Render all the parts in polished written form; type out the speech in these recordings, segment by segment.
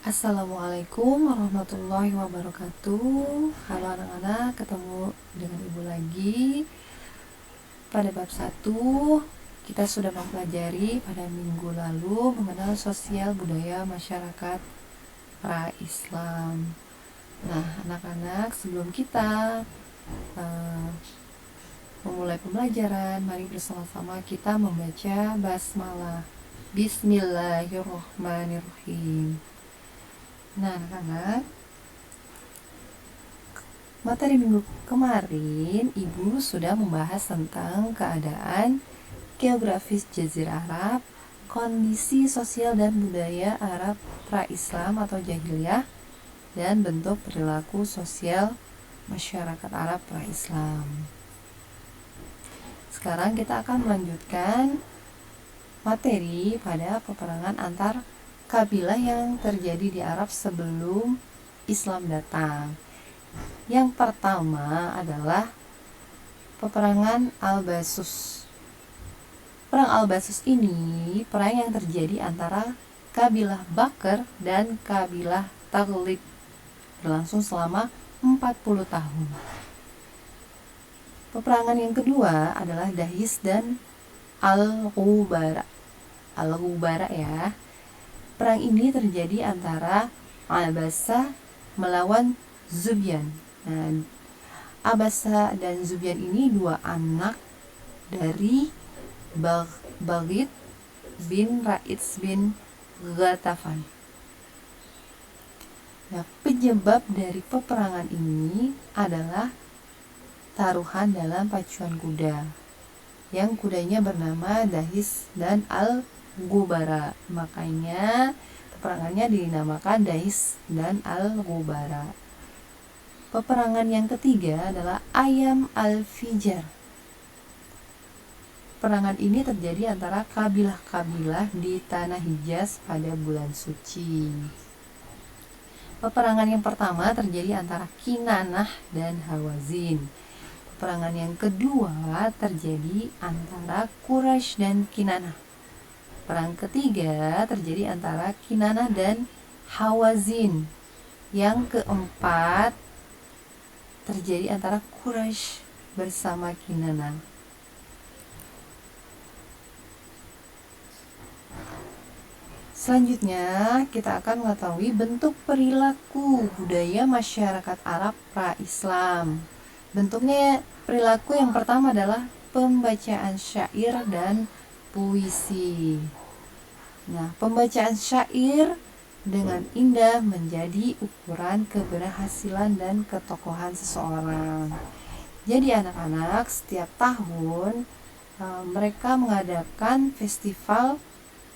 Assalamualaikum warahmatullahi wabarakatuh. Halo anak-anak, ketemu dengan Ibu lagi. Pada bab 1 kita sudah mempelajari pada minggu lalu mengenal sosial budaya masyarakat pra-Islam. Nah, anak-anak, sebelum kita memulai pembelajaran, mari bersama-sama kita membaca basmalah. Bismillahirrahmanirrahim. Nah, anak-anak, materi minggu kemarin Ibu sudah membahas tentang keadaan geografis Jazirah Arab, kondisi sosial dan budaya Arab pra-Islam atau jahiliyah, dan bentuk perilaku sosial masyarakat Arab pra-Islam. Sekarang kita akan melanjutkan materi pada peperangan antar kabilah yang terjadi di Arab sebelum Islam datang. Yang pertama adalah peperangan Al-Basus. Perang Al-Basus ini perang yang terjadi antara kabilah Bakr dan kabilah Taghlib, berlangsung selama 40 tahun. Peperangan yang kedua adalah Dahis dan Al-Ghubara. Al-Ghubara ya. Perang ini terjadi antara Abasa melawan Zubyan. Nah, Abasa dan Zubyan ini dua anak dari Baghid bin Ra'iz bin Ghatafan. Nah, penyebab dari peperangan ini adalah taruhan dalam pacuan kuda, yang kudanya bernama Dahis dan Al-Ghubara. Makanya peperangannya dinamakan Dahis dan Al-Ghubara. Peperangan yang ketiga adalah Ayam Al-Fijar. Peperangan ini terjadi antara kabilah-kabilah di tanah Hijaz pada bulan suci. Peperangan yang pertama terjadi antara Kinanah dan Hawazin. Peperangan yang kedua terjadi antara Quraisy dan Kinanah. Perang ketiga terjadi antara Kinanah dan Hawazin. Yang keempat terjadi antara Quraisy bersama Kinanah. Selanjutnya kita akan mengetahui bentuk perilaku budaya masyarakat Arab pra-Islam. Bentuknya perilaku yang pertama adalah pembacaan syair dan puisi. Nah, pembacaan syair dengan indah menjadi ukuran keberhasilan dan ketokohan seseorang. Jadi anak-anak, setiap tahun mereka mengadakan festival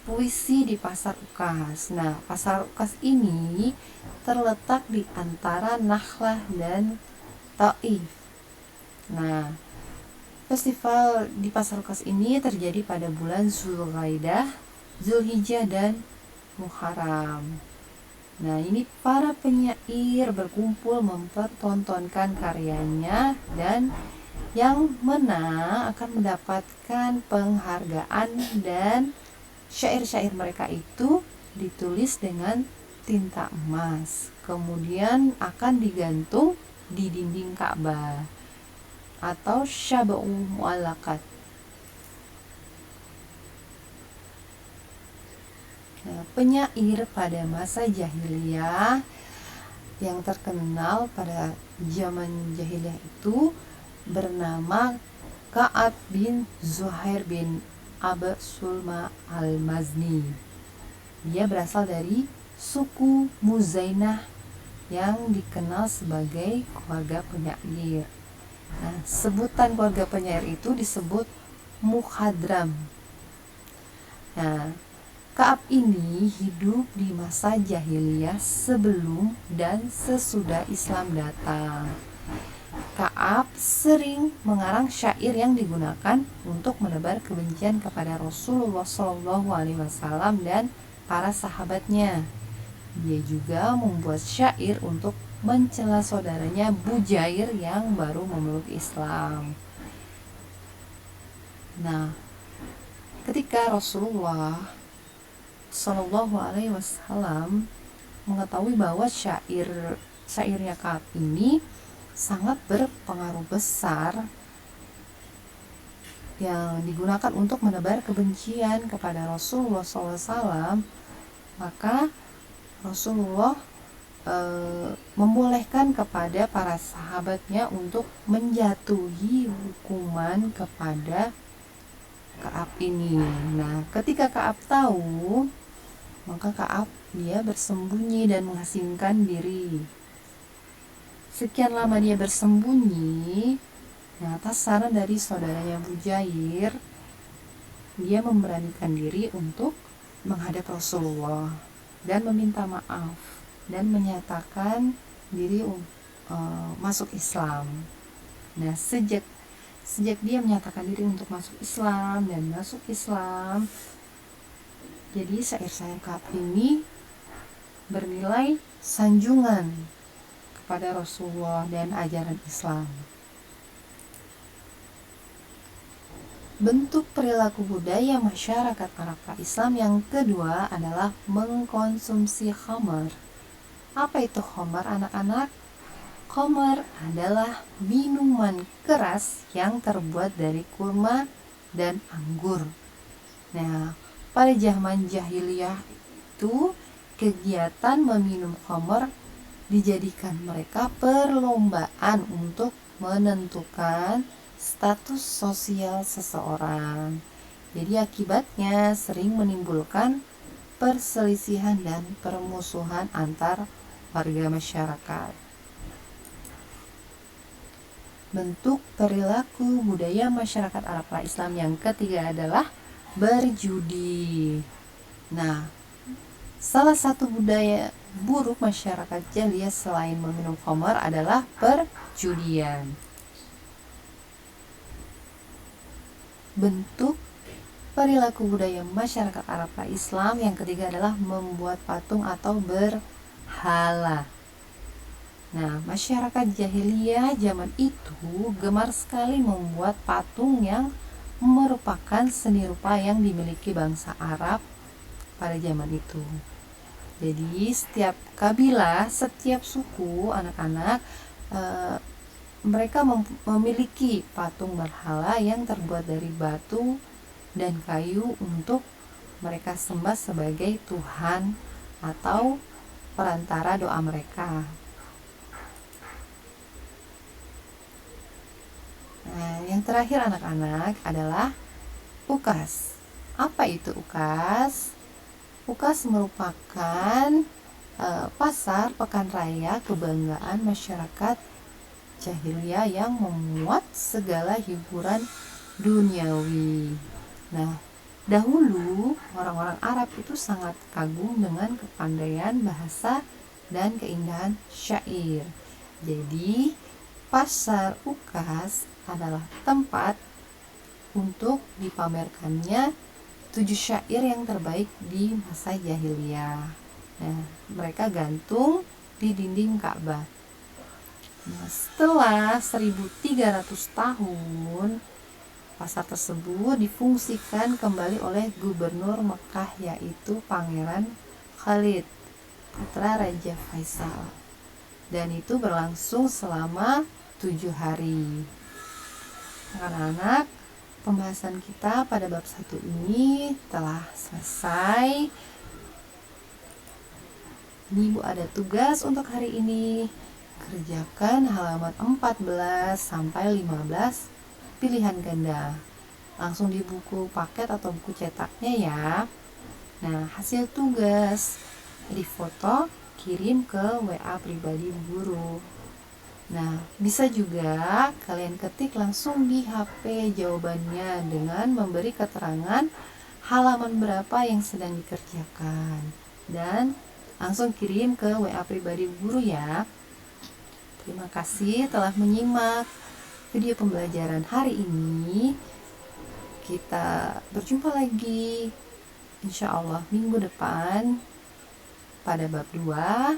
puisi di Pasar Ukas. Nah, Pasar Ukas ini terletak di antara Nakhlah dan Taif. Nah, festival di Pasar Ukas ini terjadi pada bulan Zulqaidah, Zulhijjah, dan Muharram. Nah, ini para penyair berkumpul mempertontonkan karyanya, dan yang menang akan mendapatkan penghargaan, dan syair-syair mereka itu ditulis dengan tinta emas, kemudian akan digantung di dinding Ka'bah atau syab'u mu'allaqat. Nah, penyair pada masa jahiliyah yang terkenal pada zaman jahiliyah itu bernama Ka'ab bin Zuhair bin Abu Sulma al-Mazni. Dia berasal dari suku Muzainah yang dikenal sebagai keluarga penyair. Nah, sebutan keluarga penyair itu disebut Mukhadram. Nah, Ka'ab ini hidup di masa jahiliyah sebelum dan sesudah Islam datang. Ka'ab sering mengarang syair yang digunakan untuk menebar kebencian kepada Rasulullah SAW dan para sahabatnya. Dia juga membuat syair untuk mencela saudaranya Bujair yang baru memeluk Islam. Nah, ketika Rasulullah SAW mengetahui bahwa syairnya Ka'ab ini sangat berpengaruh besar yang digunakan untuk menebar kebencian kepada Rasulullah SAW, maka Rasulullah membolehkan kepada para sahabatnya untuk menjatuhi hukuman kepada Ka'ab ini. Nah, ketika Ka'ab tahu, maka Ka'ab dia bersembunyi dan mengasingkan diri. Sekian lama dia bersembunyi. Nah, atas saran dari saudaranya Bujair, dia memberanikan diri untuk menghadap Rasulullah dan meminta maaf dan menyatakan diri masuk Islam. Nah, sejak dia menyatakan diri untuk masuk Islam dan masuk Islam, jadi syair-syair Ka'ab ini bernilai sanjungan kepada Rasulullah dan ajaran Islam. Bentuk perilaku budaya masyarakat Arab Islam yang kedua adalah mengkonsumsi khamar. Apa itu khamar, anak-anak? Khamar adalah minuman keras yang terbuat dari kurma dan anggur. Nah, pada zaman jahiliyah itu kegiatan meminum khamar dijadikan mereka perlombaan untuk menentukan status sosial seseorang. Jadi akibatnya sering menimbulkan perselisihan dan permusuhan antar warga masyarakat. Bentuk perilaku budaya masyarakat Arab Islam yang ketiga adalah berjudi. Nah, salah satu budaya buruk masyarakat jahiliyah selain meminum khamar adalah perjudian. Bentuk perilaku budaya masyarakat Arab Islam yang ketiga adalah membuat patung atau berhala. Nah, masyarakat jahiliyah zaman itu gemar sekali membuat patung yang merupakan seni rupa yang dimiliki bangsa Arab pada zaman itu. Jadi setiap kabilah, setiap suku, anak-anak mereka memiliki patung berhala yang terbuat dari batu dan kayu untuk mereka sembah sebagai Tuhan atau perantara doa mereka. Nah, yang terakhir anak-anak adalah ukas. Apa itu ukas? Ukas merupakan pasar pekan raya kebanggaan masyarakat jahiliyah yang memuat segala hiburan duniawi. Nah, dahulu orang-orang Arab itu sangat kagum dengan kepandaian bahasa dan keindahan syair. Jadi, pasar ukas adalah tempat untuk dipamerkannya 7 syair yang terbaik di masa jahiliyah. Nah, mereka gantung di dinding Ka'bah. Nah, setelah 1300 tahun, pasar tersebut difungsikan kembali oleh gubernur Mekah, yaitu Pangeran Khalid, putra Raja Faisal. Dan itu berlangsung selama 7 hari. Anak-anak, pembahasan kita pada bab 1 ini telah selesai. Ini Ibu ada tugas untuk hari ini. Kerjakan halaman 14 sampai 15 pilihan ganda. Langsung di buku paket atau buku cetaknya ya. Nah, hasil tugas difoto, kirim ke WA pribadi guru. Nah, bisa juga kalian ketik langsung di HP jawabannya dengan memberi keterangan halaman berapa yang sedang dikerjakan. Dan langsung kirim ke WA pribadi guru ya. Terima kasih telah menyimak video pembelajaran hari ini. Kita berjumpa lagi insya Allah minggu depan pada bab 2.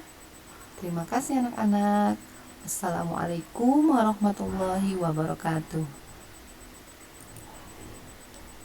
Terima kasih anak-anak. Assalamualaikum warahmatullahi wabarakatuh.